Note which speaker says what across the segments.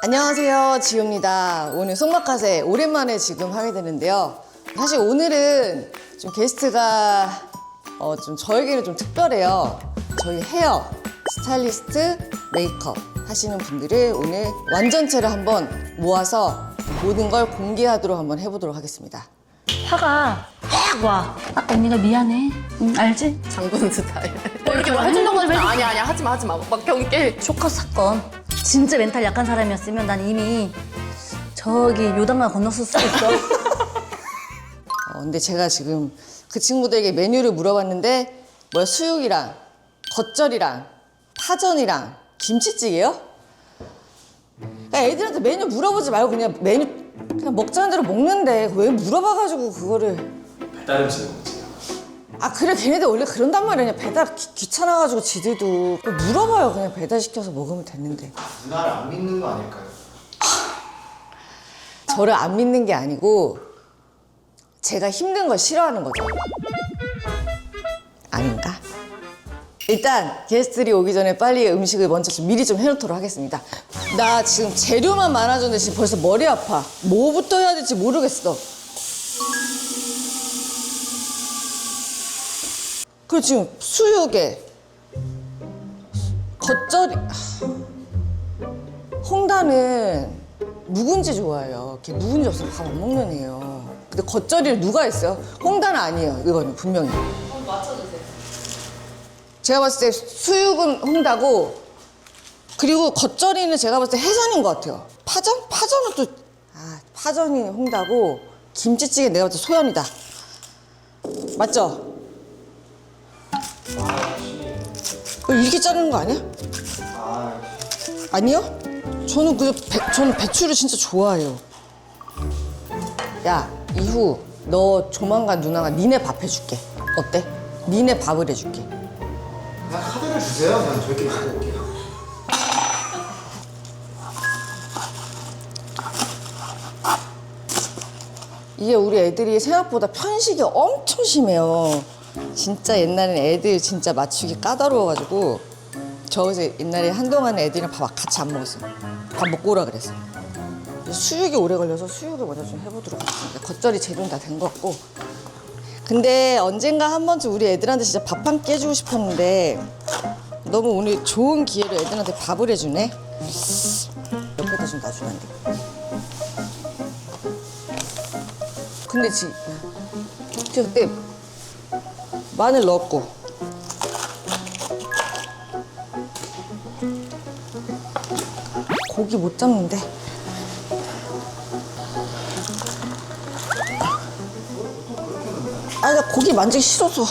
Speaker 1: 안녕하세요, 지우입니다. 오늘 송막카세 오랜만에 지금 하게 되는데요. 사실 오늘은 좀 게스트가 좀 저에게는 좀 특별해요. 저희 헤어, 스타일리스트, 메이크업 하시는 분들을 오늘 완전체를 한번 모아서 모든 걸 공개하도록 한번 해보도록 하겠습니다.
Speaker 2: 화가 확 와. 아, 언니가 미안해. 응, 알지?
Speaker 3: 장군 스타일.
Speaker 2: 이렇게 뭐 해준다고 하지 마.
Speaker 3: 아니야 하지 마. 막 경계.
Speaker 2: 쇼커 사건. 진짜 멘탈 약한 사람이었으면 난 이미 저기 요단강 건넜을 수도 있어.
Speaker 1: 근데 제가 지금 그 친구들에게 메뉴를 물어봤는데 뭐야, 수육이랑 겉절이랑 파전이랑 김치찌개요? 그러니까 애들한테 메뉴 물어보지 말고 그냥 메뉴 그냥 먹자는 대로 먹는데 왜 물어봐가지고 그거를.
Speaker 4: 배달 음식은 뭐지?
Speaker 1: 아 그래, 걔네들 원래 그런단 말이야. 배달 귀찮아가지고 지들도 물어봐요. 그냥 배달시켜서 먹으면 됐는데.
Speaker 4: 누나를 안 믿는 거 아닐까요?
Speaker 1: 저를 안 믿는 게 아니고 제가 힘든 걸 싫어하는 거죠. 아닌가? 일단 게스트들이 오기 전에 빨리 음식을 먼저 좀 미리 좀 해놓도록 하겠습니다. 나 지금 재료만 많아졌는데 지금 벌써 머리 아파. 뭐부터 해야 될지 모르겠어. 그리고 지금 수육에 겉절이, 홍다는 묵은지 좋아해요. 걔 묵은지 없으면 밥 안 먹는 애예요. 근데 겉절이를 누가 했어요? 홍다는 아니에요. 이거는 분명히. 맞춰주세요. 제가 봤을 때 수육은 홍다고, 그리고 겉절이는 제가 봤을 때 해산인 것 같아요. 파전? 파전은 또, 파전이 홍다고, 김치찌개 내가 봤을 때 소연이다. 맞죠? 이렇게 자르는 거 아니야? 아니요? 저는 배추를 진짜 좋아해요. 야, 이후 너 조만간 누나가 니네 밥 해줄게. 어때? 니네 밥을 해줄게.
Speaker 4: 그냥 카드를 주세요. 그냥 저희끼리 갖고 올게요.
Speaker 1: 이게 우리 애들이 생각보다 편식이 엄청 심해요. 진짜 옛날엔 애들 진짜 맞추기 까다로워가지고 저 이제 옛날에 한동안 애들이랑 밥 같이 안 먹었어요. 밥 먹고 오라 그랬어요. 수육이 오래 걸려서 수육을 먼저 좀 해보도록 하겠습니다. 겉절이 재료는 다 된 것 같고. 근데 언젠가 한 번쯤 우리 애들한테 진짜 밥 한 끼 해주고 싶었는데 너무 오늘 좋은 기회로 애들한테 밥을 해주네. 옆에다 좀 놔주면 안 돼? 근데 제가 그때 마늘 넣었고 고기 못 잡는데. 나 고기 만지기 싫어서.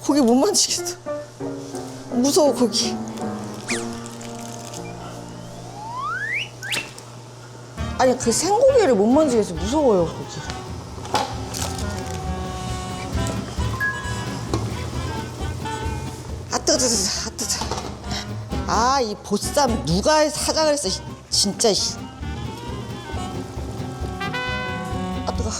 Speaker 1: 고기 못 만지겠어. 무서워, 고기. 아니, 그 생고기를 못 만지겠어. 무서워요, 고기. 뜨거. 이 보쌈 누가 사자 그랬어, 진짜. 뜨거.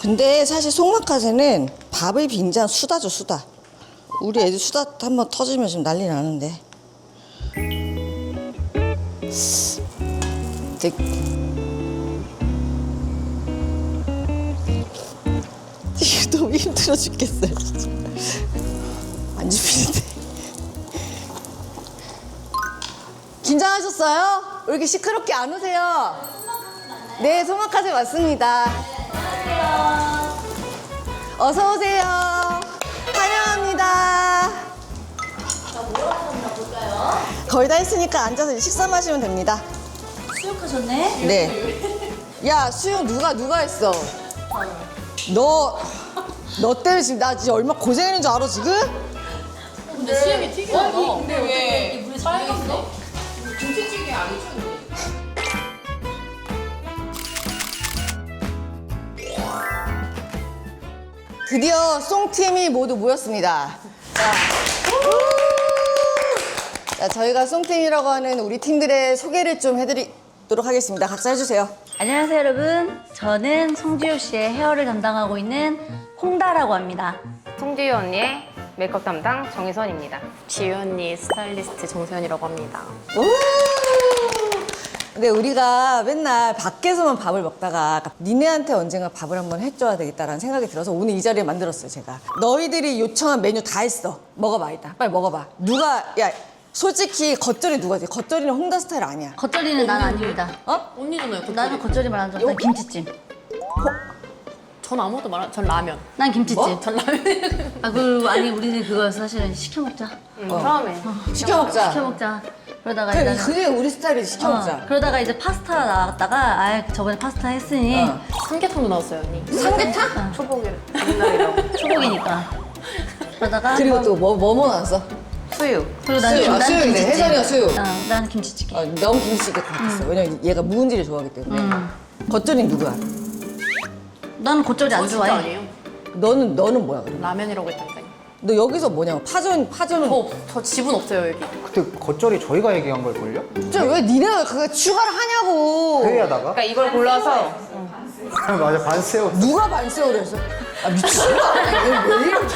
Speaker 1: 근데 사실 송막카세는 밥을 빙자한 수다죠, 수다. 우리 애들 수다 한번 터지면 지금 난리 나는데. 이거 너무 힘들어 죽겠어요, 진짜. 안 집히는데. 긴장하셨어요? 왜 이렇게 시끄럽게 안 오세요? 네, 송막카세 맞습니다. 어서 오세요. 환영합니다. 거의 다 했으니까 앉아서 이제 식사 마시면 됩니다.
Speaker 2: 수육하셨네?
Speaker 1: 네. 야, 수육 누가 했어? 너 때문에 지금 나 진짜 얼마나 고생했는 줄 알아, 지금?
Speaker 3: 근데 수염이 튀겨요. 근데 왜
Speaker 2: 물에
Speaker 3: 빨간데? 김치찌개 아니죠?
Speaker 1: 드디어 송팀이 모두 모였습니다. 자. 자, 저희가 송팀이라고 하는 우리 팀들의 소개를 좀 해드리도록 하겠습니다. 각자 해주세요.
Speaker 2: 안녕하세요 여러분. 저는 송지효 씨의 헤어를 담당하고 있는 홍다라고 합니다.
Speaker 5: 송지효 언니의 메이크업 담당 정희선입니다.
Speaker 3: 지유 언니 스타일리스트 정세현이라고 합니다.
Speaker 1: 근데 우리가 맨날 밖에서만 밥을 먹다가 니네한테 언젠가 밥을 한번 해줘야 되겠다라는 생각이 들어서 오늘 이 자리를 만들었어요, 제가. 너희들이 요청한 메뉴 다 했어. 먹어봐, 일단. 빨리 먹어봐. 야, 솔직히 겉절이 누가 지? 겉절이는 홍다 스타일 아니야.
Speaker 2: 겉절이는 난 아닙니다.
Speaker 1: 어?
Speaker 3: 언니잖아요. 그
Speaker 2: 나는 겉절이 말하는 줄 알았다. 김치찜.
Speaker 3: 전 아무것도 전 라면.
Speaker 2: 난 김치찜.
Speaker 3: 전 라면.
Speaker 2: 아니 우리는 그거 사실은 시켜 먹자.
Speaker 5: 처음에
Speaker 1: 시켜 먹자.
Speaker 2: 시켜 먹자. 그러다가
Speaker 1: 그래,
Speaker 2: 이제
Speaker 1: 그게 우리 스타일이지, 시켜 먹자.
Speaker 2: 그러다가 이제 파스타 나왔다가 저번에 파스타 했으니
Speaker 3: 삼계탕도 나왔어요 언니.
Speaker 1: 삼계탕?
Speaker 5: 초복을 옛날이라고
Speaker 2: 초복이니까. 그러다가
Speaker 1: 그리고 또 뭐 나왔어?
Speaker 5: 수유.
Speaker 2: 그리고 난
Speaker 1: 수유. 아, 수유이네. 혜선이가 수유.
Speaker 2: 난 김치찌개.
Speaker 1: 너무 김치찌개 같았어. 왜냐면 얘가 묵은지를 좋아하기 때문에. 겉절이는 누구야?
Speaker 2: 난 겉절이 안
Speaker 3: 진짜
Speaker 2: 좋아해.
Speaker 3: 아니에요.
Speaker 1: 너는 뭐야, 그럼?
Speaker 3: 라면이라고 했다니까요.
Speaker 1: 너 여기서 뭐냐고. 파전은.
Speaker 3: 저 집은 없어요 여기.
Speaker 4: 그때 겉절이 저희가 얘기한 걸걸요?
Speaker 1: 진짜 왜 니네가 그거 추가를 하냐고.
Speaker 4: 회의하다가?
Speaker 5: 그러니까 이걸 골라서
Speaker 4: 맞아, 반새우.
Speaker 1: 누가 반세우를 했어? 아, 미친 거 아니야? 얘왜 이렇게.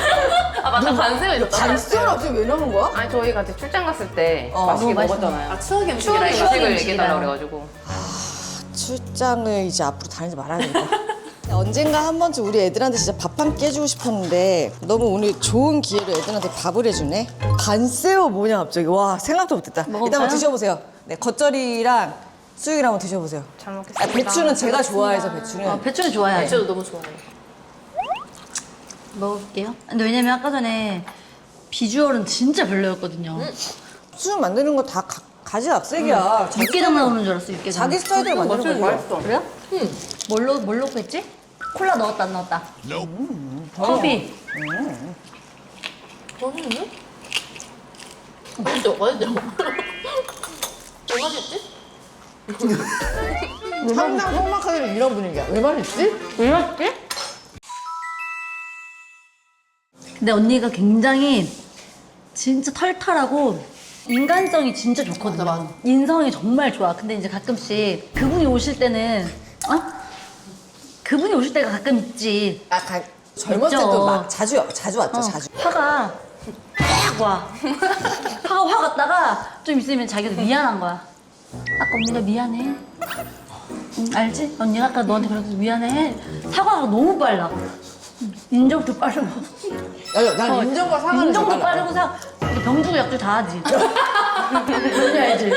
Speaker 3: 아 맞다 반세가 있었잖아.
Speaker 1: 반세우를 갑자기 왜 넣은 거야?
Speaker 5: 아니 저희 같이 출장 갔을 때
Speaker 1: 어,
Speaker 5: 맛있게
Speaker 2: 너무
Speaker 5: 먹었잖아요.
Speaker 3: 아 추억의
Speaker 5: 추억의
Speaker 3: 음식이라
Speaker 5: 음식을
Speaker 2: 음식이라.
Speaker 5: 얘기해달라고 그래가지고
Speaker 1: 출장을 이제 앞으로 다니지 말아야 되겠다. 언젠가 한 번쯤 우리 애들한테 진짜 밥 한 끼 해주고 싶었는데 너무 오늘 좋은 기회로 애들한테 밥을 해주네. 반새우 뭐냐 갑자기. 와, 생각도 못했다. 일단
Speaker 2: 먹어볼까요?
Speaker 1: 한번 드셔보세요. 네, 겉절이랑 수육이랑 한번 드셔보세요.
Speaker 5: 잘 먹겠습니다.
Speaker 1: 아, 배추는 제가 좋아해서 배추는.
Speaker 2: 배추는 좋아해.
Speaker 3: 저도 너무 좋아해요.
Speaker 2: 먹을게요. 근데 왜냐면 아까 전에 비주얼은 진짜 별로였거든요.
Speaker 1: 수육 만드는 거 다 가지각색이야.
Speaker 2: 육개장 나오는 줄 알았어, 육개장.
Speaker 1: 자기 스타일대로 만드는 거지.
Speaker 5: 맛있어.
Speaker 2: 그래요? 뭘 넣고 했지? 콜라 넣었다, 안 넣었다? 커피.
Speaker 3: 맛있는데? 맛있죠? 맛있죠? 왜 맛있지?
Speaker 1: 항상 성막하기는 이런 분위기야. 왜 말했지?
Speaker 2: 왜 맛있지? 근데 언니가 굉장히 진짜 털털하고 인간성이 진짜 좋거든요.
Speaker 3: 맞아.
Speaker 2: 인성이 정말 좋아. 근데 이제 가끔씩 그분이 오실 때는 그분이 오실 때가 가끔 있지.
Speaker 1: 젊었을
Speaker 2: 있죠.
Speaker 1: 때도 막 자주 왔죠, 자주.
Speaker 2: 화가 확 와. 화가 확 왔다가 좀 있으면 자기도 미안한 거야. 아까 언니가 미안해. 응, 알지? 언니가 아까 너한테 그래서 미안해. 사과가 너무 빨라. 인정도 빠르고.
Speaker 1: 난 인정과 사과는
Speaker 2: 인정도
Speaker 1: 좀 빨라.
Speaker 2: 빠르고 병주고 약주 다 하지. 뭔지 알지?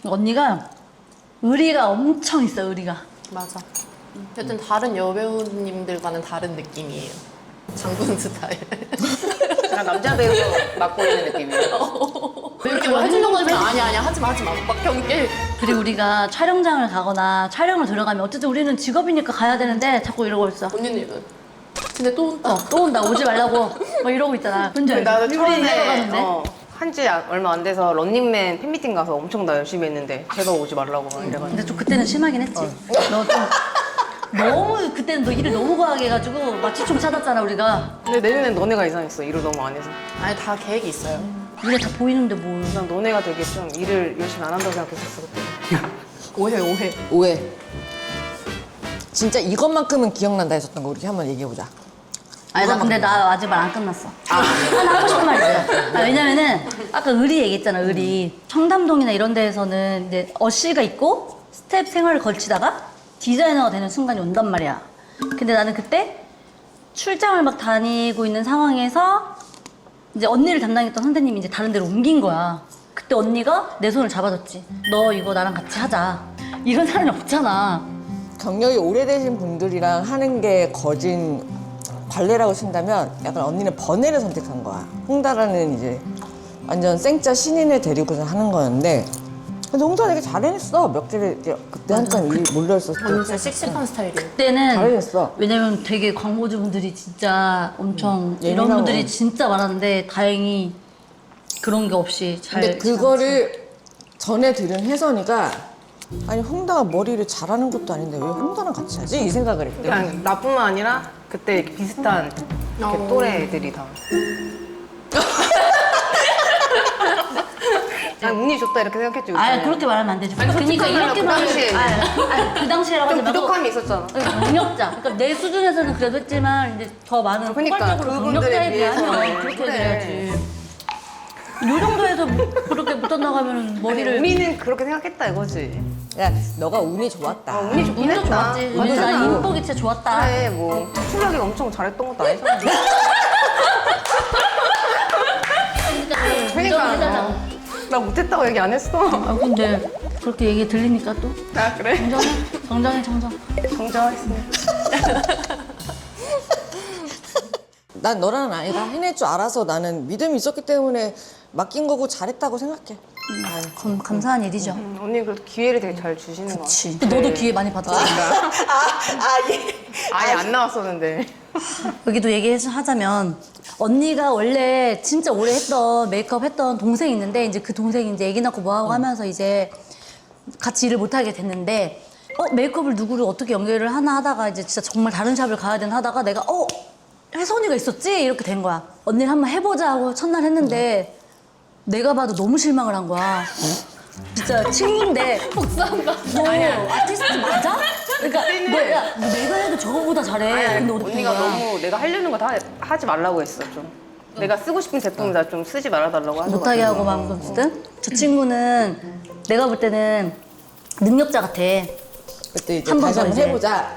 Speaker 2: 언니가 의리가 엄청 있어, 의리가.
Speaker 3: 맞아. 여튼 다른 여배우님들과는 다른 느낌이에요. 장군 스타일.
Speaker 5: 약간 남자 배우 맡고 있는 느낌이에요.
Speaker 3: 이렇게 뭐 해주려고 하면 아니야 하지 마. 막 경계.
Speaker 2: 그리고 우리가 촬영장을 가거나 촬영을 들어가면 어쨌든 우리는 직업이니까 가야 되는데 자꾸 이러고 있어.
Speaker 3: 언니님은. 근데 또 온다.
Speaker 2: 또 온다, 오지 말라고. 막 이러고 있잖아. 뭔지 알지?
Speaker 5: 나도
Speaker 2: 우리
Speaker 5: 처음에
Speaker 2: 이해가 가는데.
Speaker 5: 한지 얼마 안 돼서 런닝맨 팬미팅 가서 엄청 나 열심히 했는데 제가 오지 말라고 막 이래가지고
Speaker 2: 근데 좀 그때는 심하긴 했지. 너 좀 너무 그때는 너 일을 너무 과하게 해가지고 마취총 찾았잖아 우리가.
Speaker 5: 근데 내년엔 너네가 이상했어. 일을 너무 안 해서
Speaker 3: 아니 다 계획이 있어요.
Speaker 2: 우리가 다 보이는데 뭘.
Speaker 5: 그냥 너네가 되게 좀 일을 열심히 안 한다고 생각했었어 그때.
Speaker 3: 오해.
Speaker 1: 오해. 진짜 이것만큼은 기억난다 했었던 거 우리 한번 얘기해보자.
Speaker 2: 아니 나 근데 나 아직 말 안 끝났어. 하나 하고 싶은 말 있어. 왜냐면은 아까 의리 얘기했잖아, 의리. 청담동이나 이런 데에서는 이제 어시가 있고 스텝 생활을 걸치다가 디자이너가 되는 순간이 온단 말이야. 근데 나는 그때 출장을 막 다니고 있는 상황에서 이제 언니를 담당했던 선생님이 이제 다른 데로 옮긴 거야. 그때 언니가 내 손을 잡아줬지. 너 이거 나랑 같이 하자. 이런 사람이 없잖아.
Speaker 1: 경력이 오래되신 분들이랑 하는 게 거진 관례라고 친다면 약간 언니는 번외를 선택한 거야. 홍다라는 이제 완전 생짜 신인을 데리고서 하는 거였는데 근데 홍다 되게 잘해냈어. 몇 개를 그때 한참 일 몰려있었을 때
Speaker 3: 언니 진짜 씩씩한 스타일이에요.
Speaker 2: 그때는
Speaker 1: 잘해냈어.
Speaker 2: 왜냐면 되게 광고주분들이 진짜 엄청 이런
Speaker 1: 예민하고.
Speaker 2: 분들이 진짜 많았는데 다행히 그런 게 없이 잘.
Speaker 1: 근데 그거를 전에 들은 혜선이가 아니 홍다가 머리를 잘하는 것도 아닌데 왜 홍다랑 같이 하지? 이 생각을 했대.
Speaker 5: 그냥 나뿐만 아니라 그때 이렇게 비슷한 이렇게 또래 애들이 다 난 운이 좋다 이렇게 생각했지.
Speaker 2: 아
Speaker 5: 요즘에.
Speaker 2: 그렇게 말하면 안 되지. 그러니까
Speaker 5: 솔직히
Speaker 2: 이렇게
Speaker 5: 그
Speaker 2: 말하면
Speaker 5: 당시에.
Speaker 2: 그 당시에라고 하지
Speaker 5: 좀
Speaker 2: 말고
Speaker 5: 부족함이 있었잖아.
Speaker 2: 경력자. 그러니까 내 수준에서는 그래도 했지만 이제 더 많은
Speaker 5: 그러니까,
Speaker 2: 포괄적으로
Speaker 5: 그분들에
Speaker 2: 경력자에
Speaker 5: 비해서.
Speaker 2: 비하면 그렇게
Speaker 5: 그래.
Speaker 2: 해야지. 요 정도에서 그렇게 못한 나가면 머리를
Speaker 5: 우리는 그렇게 생각했다 이거지.
Speaker 1: 야, 너가 운이 좋았다.
Speaker 5: 운이 좋긴
Speaker 2: 운도
Speaker 5: 했다.
Speaker 2: 좋았지. 근데 나
Speaker 5: 맞잖아.
Speaker 2: 인복이 진짜 좋았다.
Speaker 5: 그래 뭐 출력이 엄청 잘했던 것도 아니잖아.
Speaker 2: 인정을 해달라고.
Speaker 5: 나 못했다고 얘기 안 했어.
Speaker 2: 아 근데 그렇게 얘기 들리니까 또
Speaker 5: 아 그래?
Speaker 2: 정정해 정정.
Speaker 5: 정정했습니다.
Speaker 1: 난 너랑은 아니다. 해낼 줄 알아서 나는 믿음이 있었기 때문에 맡긴 거고 잘했다고 생각해.
Speaker 2: 감사한 일이죠.
Speaker 5: 언니 그래도 기회를 되게 잘 주시는 거 같아.
Speaker 2: 그치. 너도 기회 많이 받았잖아.
Speaker 1: 예.
Speaker 5: 아예 안 나왔었는데.
Speaker 2: 여기도 얘기하자면 언니가 원래 진짜 오래 했던 메이크업 했던 동생이 있는데 이제 그 동생이 이제 애기 낳고 뭐하고 하면서 이제 같이 일을 못하게 됐는데 메이크업을 누구를 어떻게 연결을 하나 하다가 이제 진짜 정말 다른 샵을 가야 되나 하다가 내가 혜선이가 있었지? 이렇게 된 거야. 언니를 한번 해보자 하고 첫날 했는데 내가 봐도 너무 실망을 한 거야. 진짜 친구인데
Speaker 3: 복수한다.
Speaker 2: 너 아티스트 맞아? 그러니까 너 내가 해도 저거보다 잘해. 근데 어떻게
Speaker 5: 언니가
Speaker 2: 된 거야?
Speaker 5: 너무 내가 하려는 거 다 하지 말라고 했어 좀. 내가 쓰고 싶은 제품 나 좀 쓰지 말아달라고 하셔가지고.
Speaker 2: 못하게 하고 막 그랬거든? 저 친구는 내가 볼 때는 능력자 같아.
Speaker 1: 그때 이제
Speaker 2: 한번
Speaker 1: 다시
Speaker 2: 더
Speaker 1: 한번
Speaker 2: 이제.
Speaker 1: 해보자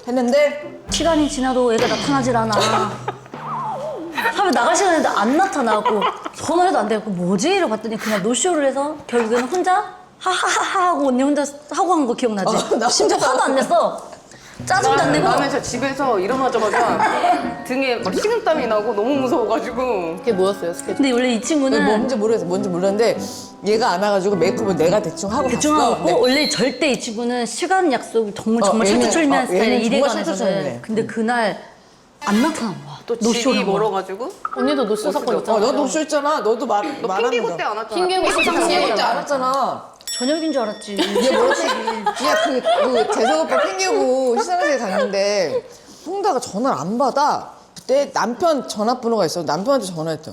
Speaker 1: 했는데
Speaker 2: 시간이 지나도 얘가 나타나질 않아. 하면 나갈 시간인데 안 나타나고 전화해도 안 되고 뭐지? 이러고 봤더니 그냥 노쇼를 해서 결국에는 혼자 하하하하 하고 언니 혼자 하고 한 거 기억나지?
Speaker 1: 나
Speaker 2: 심지어 화도 안 냈어. 짜증도 안 내고.
Speaker 5: 나는 진짜 집에서 일어나자마자 등에 막 식은땀이 나고 너무 무서워가지고.
Speaker 3: 그게 뭐였어요, 스케줄?
Speaker 2: 근데 원래 이 친구는
Speaker 1: 뭔지 모르겠어. 뭔지 몰랐는데 얘가 안 와가지고 메이크업을 내가 대충 하고
Speaker 2: 대충
Speaker 1: 갔어.
Speaker 2: 하고
Speaker 1: 근데
Speaker 2: 원래 절대 이 친구는 시간 약속 정말
Speaker 1: 얘는,
Speaker 2: 철두철미한 스타일의
Speaker 1: 얘는
Speaker 2: 일에
Speaker 1: 정말 철두철미해.
Speaker 2: 관해서는 근데 그날 안 나타난 거야.
Speaker 5: 또
Speaker 2: 노쇼를
Speaker 5: 집이
Speaker 2: 한 거야.
Speaker 5: 멀어가지고.
Speaker 3: 언니도 노쇼 사건 있잖아.
Speaker 1: 너도 쇼했잖아. 너도
Speaker 5: 너
Speaker 1: 말하는
Speaker 5: 핑계고
Speaker 1: 거.
Speaker 5: 때 안 왔잖아.
Speaker 3: 핑계고
Speaker 1: 핑계고 때
Speaker 3: 안
Speaker 1: 알았잖아.
Speaker 2: 저녁인 줄 알았지.
Speaker 1: 얘 뭐지? 그 재석 오빠 핑계고 시상식에 갔는데 홍다가 전화를 안 받아. 그때 남편 전화번호가 있어. 남편한테 전화했대.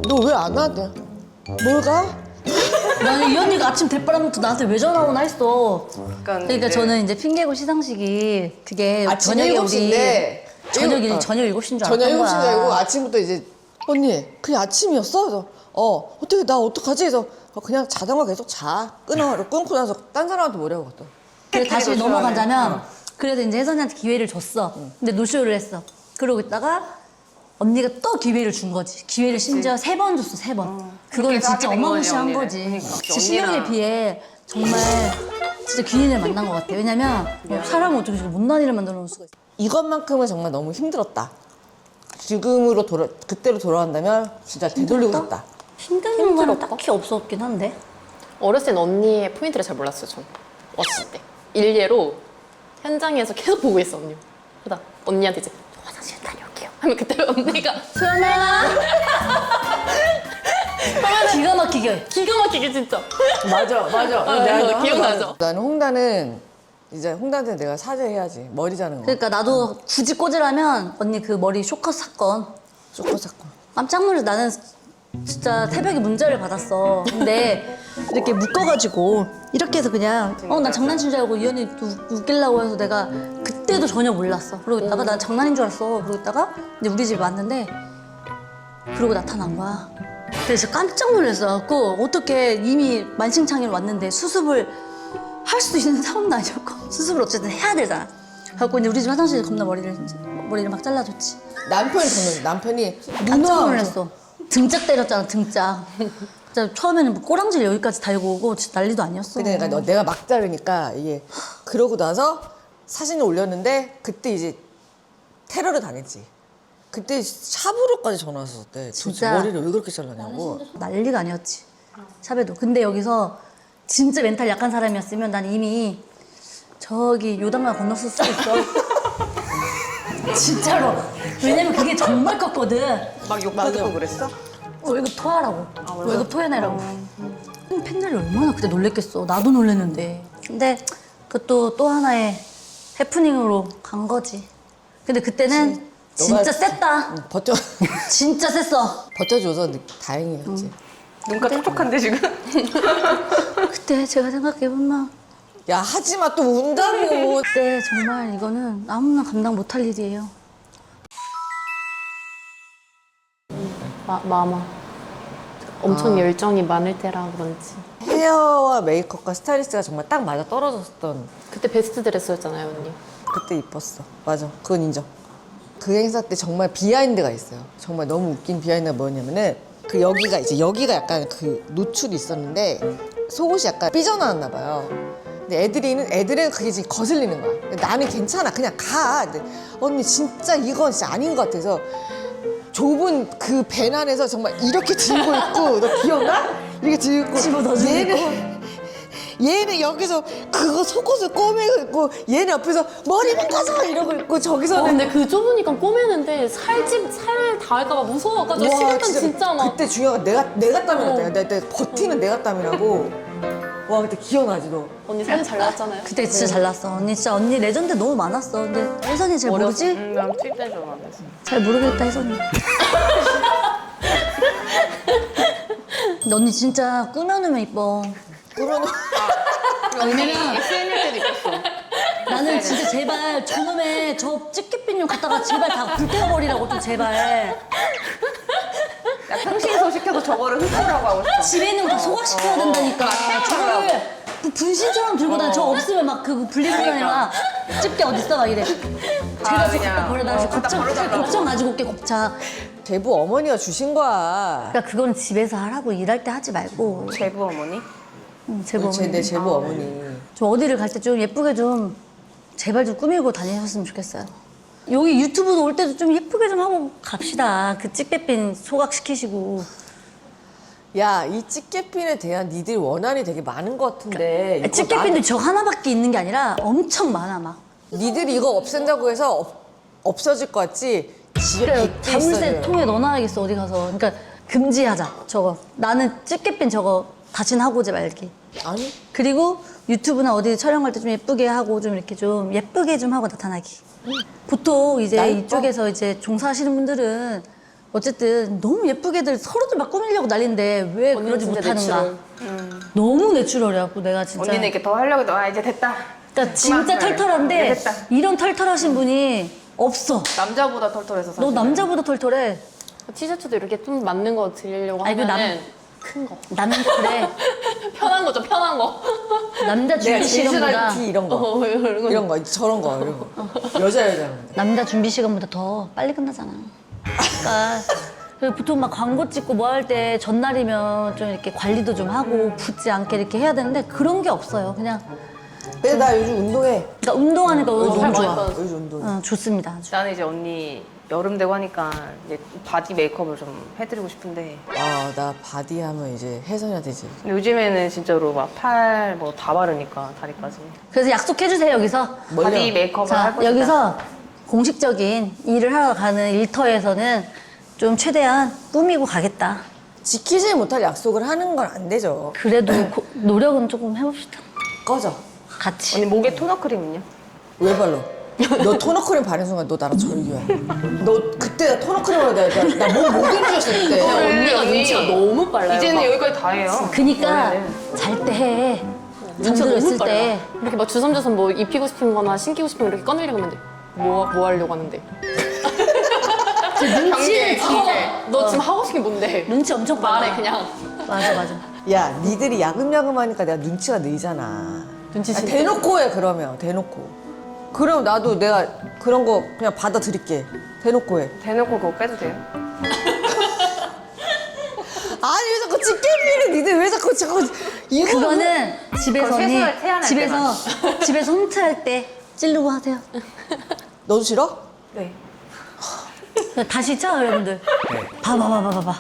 Speaker 1: 너 왜 안 왔대? 뭘 가?
Speaker 2: 나는 이 언니가 아침 대바람부터 나한테 왜 전화 오나 했어. 그러니까
Speaker 5: 이제
Speaker 2: 저는 이제 핑계고 시상식이 그게
Speaker 1: 아침
Speaker 2: 저녁에
Speaker 1: 7시인데
Speaker 2: 저녁 7시인 줄 알았던
Speaker 1: 저녁
Speaker 2: 거야.
Speaker 1: 7시인 줄 알고 아침부터 이제 언니 그게 아침이었어? 그래서 어떻게 나 어떡하지? 그래서 그냥 자다가 계속 자. 끊고 나서 딴 사람한테 뭐라고 갔다.
Speaker 2: 그래 다시
Speaker 5: 노쇼하네.
Speaker 2: 넘어가자면 그래서 이제 혜선이한테 기회를 줬어. 근데 노쇼를 했어. 그러고 있다가 언니가 또 기회를 준 거지. 기회를 심지어 3번 줬어, 3번. 그거는
Speaker 5: 그렇게
Speaker 2: 진짜
Speaker 5: 하게 된
Speaker 2: 어마무시한
Speaker 5: 거지,
Speaker 2: 거지.
Speaker 5: 언니는. 그러니까.
Speaker 2: 진짜 실력에
Speaker 5: 언니랑.
Speaker 2: 비해 정말 진짜 귀인을 만난 것 같아. 왜냐면 사람을 어떻게 저렇게 못난 일을 만들어 놓을 수가 있어.
Speaker 1: 이것만큼은 정말 너무 힘들었다. 지금으로 그때로 돌아간다면 진짜 되돌리고 싶다.
Speaker 2: 힘든 건 딱히 없었긴 한데.
Speaker 3: 어렸을 땐 언니의 포인트를 잘 몰랐어요, 전. 왔을 때. 일례로 현장에서 계속 보고 있어, 언니. 그러다 언니한테 이제 저 화장실 다녀올게요. 하면 그때 언니가
Speaker 2: 소연아! 기가 막히게.
Speaker 3: 기가 막히게 진짜.
Speaker 1: 맞아.
Speaker 3: 네, 기억나죠?
Speaker 1: 나는 홍다는 이제 홍다한테 내가 사죄해야지. 머리 자는 거.
Speaker 2: 그러니까 나도 굳이 꽂으라면 언니 그 머리 쇼컷 사건
Speaker 1: 쇼코 사건.
Speaker 2: 깜짝 놀라서 나는 진짜 새벽에 문자를 받았어. 근데 이렇게 묶어가지고 이렇게 해서 그냥 난 장난친 줄 알고 이 언니 웃기려고 해서 내가 그때도 전혀 몰랐어. 그러고 있다가 난 장난인 줄 알았어. 그러고 있다가 이제 우리 집에 왔는데 그러고 나타난 거야. 그래서 깜짝 놀랐어. 어떻게 이미 만신창이로 왔는데 수습을 할 수 있는 상황도 아니었고 수습을 어쨌든 해야 되잖아. 그래갖고 이제 우리 집 화장실에 겁나 머리를 막 잘라줬지.
Speaker 1: 남편이
Speaker 2: 깜짝
Speaker 1: 누나
Speaker 2: 놀랐어. 등짝 때렸잖아, 등짝. 진짜 처음에는 뭐 꼬랑지를 여기까지 달고 오고 진짜 난리도 아니었어.
Speaker 1: 근데 내가 막 자르니까 이게 그러고 나서 사진을 올렸는데 그때 이제 테러를 당했지. 그때 샵으로까지 전화 왔었대. 도대체
Speaker 2: 진짜.
Speaker 1: 머리를 왜 그렇게 잘랐냐고.
Speaker 2: 난리가 아니었지. 샵에도. 근데 여기서 진짜 멘탈 약한 사람이었으면 난 이미 저기 요단강 건넜을 수도 있어. 진짜로. 왜냐면 그게 정말 컸거든.
Speaker 5: 막 욕하고 그랬어?
Speaker 2: 월급 토하라고. 월급 토해내라고. 팬들이 얼마나 그때 놀랬겠어. 나도 놀랬는데. 근데 그것도 또 하나의 해프닝으로 간 거지. 근데 그때는 진짜 셌다.
Speaker 1: 버텨
Speaker 2: 진짜 셌어.
Speaker 1: 버텨줘서 다행이었지.
Speaker 5: 눈가 촉촉한데 지금?
Speaker 2: 그때 제가 생각해보면
Speaker 1: 야 하지마 또 운다고.
Speaker 2: 그때 정말 이거는 아무나 감당 못할 일이에요.
Speaker 3: 마마. 엄청 열정이 많을 때라 그런지.
Speaker 1: 헤어와 메이크업과 스타일리스트가 정말 딱 맞아 떨어졌던
Speaker 3: 그때 베스트 드레스였잖아요, 언니.
Speaker 1: 그때 이뻤어. 맞아. 그건 인정. 그 행사 때 정말 비하인드가 있어요. 정말 너무 웃긴 비하인드가 뭐였냐면은 그 여기가 약간 그 노출이 있었는데 속옷이 약간 삐져나왔나 봐요. 근데 애들은 그게 지금 거슬리는 거야. 근데 나는 괜찮아. 그냥 가. 근데 언니 진짜 이건 진짜 아닌 것 같아서 좁은 그 밴 안에서 정말 이렇게 들고 있고 너 기억나? 이렇게 들고 있고
Speaker 2: 집어 넣어주고
Speaker 1: 얘는 여기서 그거 속옷을 꼬매고 있고 얘는 옆에서 머리 묶어서 이러고 있고 저기서는
Speaker 3: 근데 그 좁으니까 꼬매는데 살 닿을까봐 무서워가지고
Speaker 1: 와,
Speaker 3: 시간 진짜 막.
Speaker 1: 그때 중요한 건 내가 땀이 났다. 내가 버티는 내가 땀이라고. 와 그때 기억나지 너?
Speaker 3: 언니 사진 잘 나왔잖아요.
Speaker 2: 그때 진짜 잘났어. 언니 진짜 언니 레전드 너무 많았어. 근데 혜선이 잘 모르지?
Speaker 5: 난 투입된 줄 알았는데.
Speaker 2: 잘 모르겠다 혜선이. 근데 언니 진짜 꾸며놓으면 이뻐.
Speaker 1: 그러면
Speaker 2: 왜냐면
Speaker 5: SNL 때도 입었어.
Speaker 2: 나는 진짜 제발 저놈의 저 찌개핀 좀 갖다가 제발 다 불태워버리라고 좀 제발.
Speaker 5: 나 평시에서 시켜서 저거를 흡수라고 하고 싶어.
Speaker 2: 집에 있는 거 다 소각시켜야 된다니까. 저거를 분신처럼 들고 다니. 저 없으면 막 그 분리불안해 막 집게 어딨어 막 이래. 제가 저 갖다 버려다 곱창 가지고 올게 곱창.
Speaker 1: 대부 어머니가 주신 거야.
Speaker 2: 그러니까 그건 집에서 하라고 일할 때 하지 말고.
Speaker 5: 제부 어머니?
Speaker 2: 제보
Speaker 1: 내 제부 어머니.
Speaker 2: 좀 어디를 갈 때 좀 예쁘게 좀 제발 좀 꾸미고 다니셨으면 좋겠어요. 여기 유튜브도 올 때도 좀 예쁘게 좀 하고 갑시다. 그 찌개핀 소각시키시고.
Speaker 1: 야 이 찌개핀에 대한 니들 원한이 되게 많은 것 같은데. 이거
Speaker 2: 찌개핀도 저 하나밖에 있는 게 아니라 엄청 많아 막.
Speaker 1: 니들이 이거 없앤다고 해서 없어질 것 같지? 집에
Speaker 2: 그래,
Speaker 1: 100개
Speaker 2: 자물쇠
Speaker 1: 있어요.
Speaker 2: 통에 넣어놔야겠어 어디 가서. 그러니까 금지하자 저거. 나는 찌개핀 저거 다신 하고 오지 말기.
Speaker 1: 아니
Speaker 2: 그리고 유튜브나 어디 촬영할 때 좀 예쁘게 하고 좀 이렇게 좀 예쁘게 좀 하고 나타나기. 보통 이제
Speaker 1: 나 예뻐?
Speaker 2: 이쪽에서 이제 종사하시는 분들은 어쨌든 너무 예쁘게들 서로들 막 꾸미려고 난리인데 왜
Speaker 3: 언니는
Speaker 2: 그러지
Speaker 3: 진짜
Speaker 2: 못하는가.
Speaker 3: 내추럴.
Speaker 2: 너무 내추럴이라고 내가 진짜.
Speaker 5: 언니는 이렇게 더 하려고 해도 아 이제 됐다.
Speaker 2: 그러니까 진짜
Speaker 5: 그만.
Speaker 2: 털털한데
Speaker 5: 이제 됐다.
Speaker 2: 이런 털털하신 분이 없어.
Speaker 5: 남자보다 털털해서 사실.
Speaker 2: 너 남자보다 털털해.
Speaker 3: 티셔츠도 이렇게 좀 맞는 거 드리려고
Speaker 2: 아니, 그
Speaker 3: 하면은 큰 거.
Speaker 2: 나는 그래.
Speaker 3: 편한 거죠, 편한 거.
Speaker 2: 남자 준비 시간보다
Speaker 1: 티 이런 거
Speaker 3: 이런 거.
Speaker 1: 이런 거 저런 거 이런 거 여자
Speaker 2: 남자 준비 시간보다 더 빨리 끝나잖아. 그러니까 그리고 보통 막 광고 찍고 뭐 할 때 전날이면 좀 이렇게 관리도 좀 하고 붓지 않게 이렇게 해야 되는데 그런 게 없어요. 그냥
Speaker 1: 근데 나 요즘 운동해.
Speaker 2: 그러니까 운동하니까 너무
Speaker 3: 살
Speaker 2: 좋아.
Speaker 3: 많이 빠졌어.
Speaker 1: 요즘 운동.
Speaker 2: 좋습니다. 아주.
Speaker 5: 나는 이제 언니 여름 되고 하니까 이제 바디 메이크업을 좀 해드리고 싶은데
Speaker 1: 나 바디 하면 이제 혜선이한테 이제
Speaker 5: 근데 요즘에는 진짜로 막 팔 뭐 다 바르니까 다리까지
Speaker 2: 그래서 약속해 주세요 여기서.
Speaker 5: 바디 메이크업을 할
Speaker 2: 자
Speaker 5: 것이다.
Speaker 2: 여기서 공식적인 일을 하러 가는 일터에서는 좀 최대한 꾸미고 가겠다.
Speaker 1: 지키지 못할 약속을 하는 건 안 되죠.
Speaker 2: 그래도 노력은 조금 해봅시다.
Speaker 1: 꺼져.
Speaker 2: 같이.
Speaker 5: 언니 목에 토너 크림은요?
Speaker 1: 왜 발라? 너 토너 크림 바른 순간 너 나랑 절교야. 너 그때 토너 크림으로 나몸못 움직였어 그때.
Speaker 3: 언니가 눈치가 너무 빨라요.
Speaker 5: 이제는
Speaker 3: 막.
Speaker 5: 여기까지 다 해요.
Speaker 2: 그니까 잘 때 해.
Speaker 3: 눈치가
Speaker 2: 잠들어
Speaker 3: 너무
Speaker 2: 있을
Speaker 3: 빨라.
Speaker 2: 때.
Speaker 3: 이렇게 막 주섬주섬 뭐 입히고 싶은 거나 신기고 싶은 거 이렇게 꺼내려고 하면 돼. 뭐 하려고 하는데.
Speaker 2: 눈치를
Speaker 3: 너 지금 하고 싶은 게 뭔데?
Speaker 2: 눈치 엄청 빨라.
Speaker 3: 말해, 그냥.
Speaker 2: 맞아.
Speaker 1: 야 니들이 야금야금하니까 내가 눈치가 느리잖아.
Speaker 3: 눈치 진짜.
Speaker 1: 대놓고 해 그러면 대놓고. 그럼 나도 내가 그런 거 그냥 받아들일게. 대놓고 해.
Speaker 5: 대놓고 그거 빼도 돼요?
Speaker 1: 아니 왜 자꾸 찌개비를 니들 왜 자꾸 이거
Speaker 2: 그거는 집에서
Speaker 5: 그거
Speaker 2: 언니
Speaker 5: 세수할 태어날
Speaker 2: 집에서 홈트할 때 찌르고 하세요.
Speaker 1: 너도 싫어?
Speaker 5: 네.
Speaker 2: 다시 쳐 여러분들. 봐봐.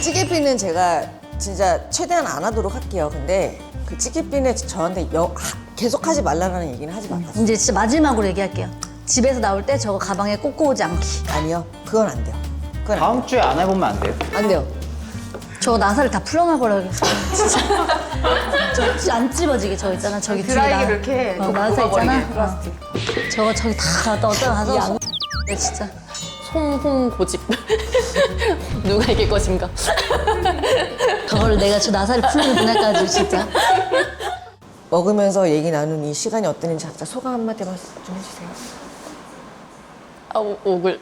Speaker 1: 찌개비는 제가 진짜 최대한 안 하도록 할게요. 근데 그 찌개비는 저한테 계속 하지 말라는 얘기는 하지 마.
Speaker 2: 이제 진짜 마지막으로 얘기할게요. 집에서 나올 때 저거 가방에 꽂고 오지 않기.
Speaker 1: 아니요, 그건 안 돼요. 그건
Speaker 6: 다음 주에 안 해보면 안 돼요?
Speaker 1: 안 돼요.
Speaker 2: 저 나사를 다 풀어놔버려야겠어. 진짜. 저 안 찝어지게 저 있잖아. 저기 뒤에
Speaker 5: 드라이기를 이렇게
Speaker 2: 나사 있잖아.
Speaker 5: 녹아버리게, 플라스틱.
Speaker 2: 저거 저기 다 갖다 어디다 가서 진짜.
Speaker 3: 송홍 고집. 누가 이길 것인가?
Speaker 2: 그거를 내가 저 나사를 풀는 그날까지 진짜.
Speaker 1: 먹으면서 얘기 나눈 이 시간이 어땠는지 각자 소감 한마디 말씀 좀 해주세요.
Speaker 3: 아, 오글.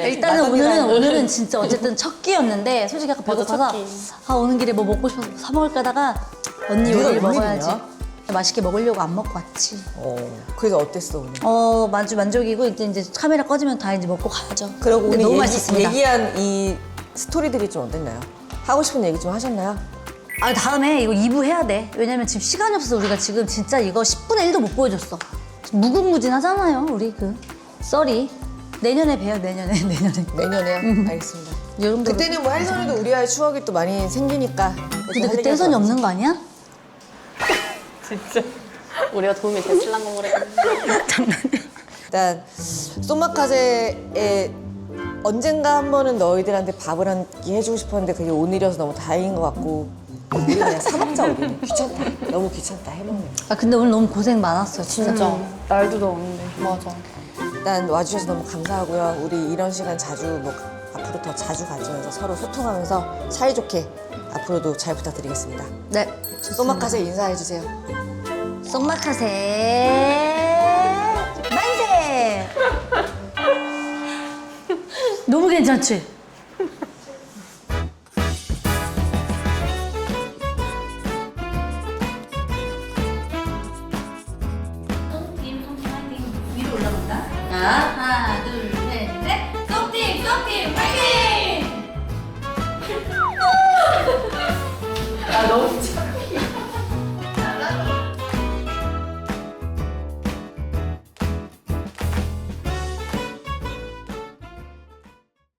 Speaker 2: 일단은
Speaker 1: 마감이랑-
Speaker 2: 오늘은 진짜 어쨌든 첫 끼였는데 솔직히 약간
Speaker 3: 맞아,
Speaker 2: 배고파서
Speaker 3: 첫 끼.
Speaker 2: 아 오는 길에 뭐 먹고 싶어서 사 먹을까 하다가 언니
Speaker 1: 네가
Speaker 2: 요리를
Speaker 1: 웬일이냐?
Speaker 2: 먹어야지. 맛있게 먹으려고 안 먹고 왔지.
Speaker 1: 그래서 어땠어 오늘?
Speaker 2: 만족이고 이제 카메라 꺼지면 다 이제 먹고 가야죠.
Speaker 1: 그리고
Speaker 2: 근데
Speaker 1: 오늘
Speaker 2: 너무 맛있었습니다.
Speaker 1: 얘기한 이 스토리들이 좀 어땠나요? 하고 싶은 얘기 좀 하셨나요?
Speaker 2: 아 다음에 이거 2부 해야 돼. 왜냐면 지금 시간이 없어서 우리가 지금 진짜 이거 10분의 1도 못 보여줬어. 무궁무진하잖아요 우리 그 썰이. 내년에 봬요 내년에.
Speaker 1: 내년에요? 알겠습니다.
Speaker 2: 이 정도로.
Speaker 1: 그때는 뭐 혜선이도 우리와의 추억이 또 많이 생기니까.
Speaker 2: 근데 그때 혜선이 없는 거 아니야?
Speaker 3: 진짜. 우리가 도움이 됐을랑가 모르겠네.
Speaker 1: 일단 쏘마카세에 언젠가 한 번은 너희들한테 밥을 한 끼 해주고 싶었는데 그게 오늘이어서 너무 다행인 것 같고 우리 그냥 사 먹자 우리. 귀찮다. 너무 귀찮다 해먹는 거.
Speaker 2: 아 근데 오늘 너무 고생 많았어 진짜.
Speaker 3: 진짜.
Speaker 5: 날도 더운데.
Speaker 3: 맞아.
Speaker 1: 일단 와주셔서 너무 감사하고요. 우리 이런 시간 자주 뭐 앞으로 더 자주 가지면서 서로 소통하면서 사이좋게 앞으로도 잘 부탁드리겠습니다.
Speaker 2: 네. 좋습니다.
Speaker 1: 쏘마카세 인사해주세요.
Speaker 2: 쏙마카세 만세. 너무 괜찮지? 위로 올라간다. 자,